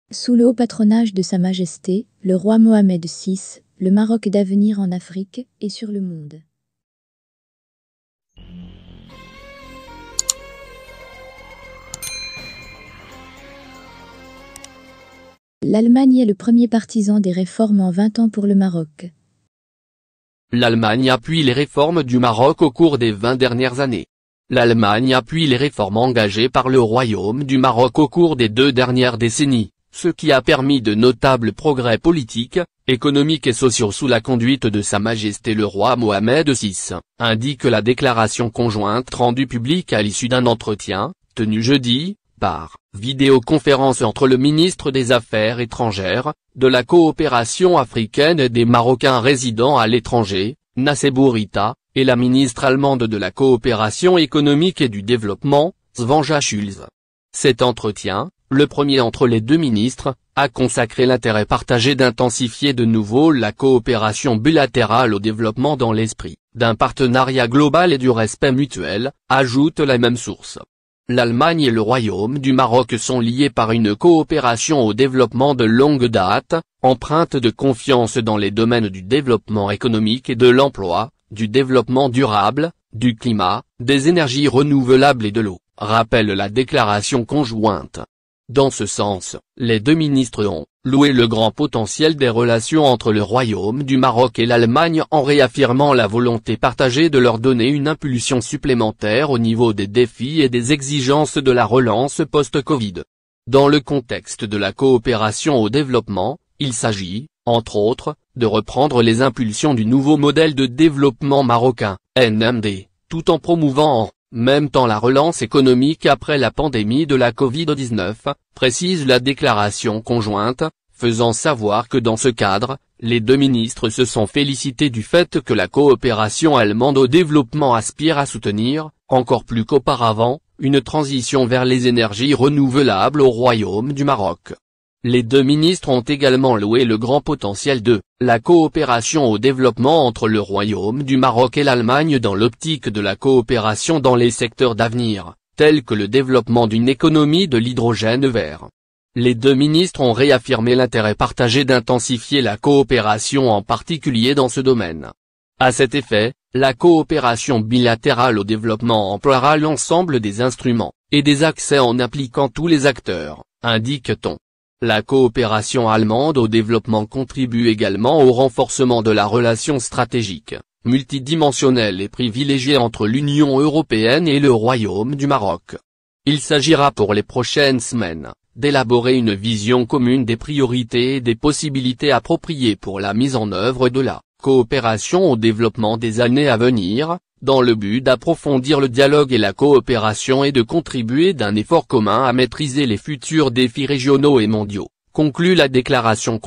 Sous le haut patronage de Sa Majesté, le roi Mohamed VI, le Maroc d'avenir en Afrique et sur le monde. L'Allemagne est le premier partisan des réformes en 20 ans pour le Maroc. L'Allemagne appuie les réformes du Maroc au cours des 20 dernières années. L'Allemagne appuie les réformes engagées par le Royaume du Maroc au cours des 2 dernières décennies, ce qui a permis de notables progrès politiques, économiques et sociaux sous la conduite de Sa Majesté le roi Mohamed VI, indique la déclaration conjointe rendue publique à l'issue d'un entretien, tenu jeudi, par vidéoconférence entre le ministre des Affaires étrangères, de la coopération africaine et des Marocains résidant à l'étranger, Nassé Bourita, et la ministre allemande de la coopération économique et du développement, Svanja Schulze. Cet entretien, le premier entre les 2 ministres, a consacré l'intérêt partagé d'intensifier de nouveau la coopération bilatérale au développement dans l'esprit d'un partenariat global et du respect mutuel, ajoute la même source. L'Allemagne et le Royaume du Maroc sont liés par une coopération au développement de longue date, empreinte de confiance dans les domaines du développement économique et de l'emploi, du développement durable, du climat, des énergies renouvelables et de l'eau, rappelle la déclaration conjointe. Dans ce sens, les 2 ministres ont loué le grand potentiel des relations entre le Royaume du Maroc et l'Allemagne en réaffirmant la volonté partagée de leur donner une impulsion supplémentaire au niveau des défis et des exigences de la relance post-Covid. Dans le contexte de la coopération au développement, il s'agit, entre autres, de reprendre les impulsions du nouveau modèle de développement marocain, NMD, tout en promouvant en même temps la relance économique après la pandémie de la Covid-19, précise la déclaration conjointe, faisant savoir que dans ce cadre, les 2 ministres se sont félicités du fait que la coopération allemande au développement aspire à soutenir, encore plus qu'auparavant, une transition vers les énergies renouvelables au Royaume du Maroc. Les 2 ministres ont également loué le grand potentiel de la coopération au développement entre le Royaume du Maroc et l'Allemagne dans l'optique de la coopération dans les secteurs d'avenir, tels que le développement d'une économie de l'hydrogène vert. Les 2 ministres ont réaffirmé l'intérêt partagé d'intensifier la coopération en particulier dans ce domaine. À cet effet, la coopération bilatérale au développement emploiera l'ensemble des instruments et des accès en impliquant tous les acteurs, indique-t-on. La coopération allemande au développement contribue également au renforcement de la relation stratégique, multidimensionnelle et privilégiée entre l'Union européenne et le Royaume du Maroc. Il s'agira pour les prochaines semaines, d'élaborer une vision commune des priorités et des possibilités appropriées pour la mise en œuvre de la coopération au développement des années à venir, dans le but d'approfondir le dialogue et la coopération et de contribuer d'un effort commun à maîtriser les futurs défis régionaux et mondiaux, conclut la déclaration.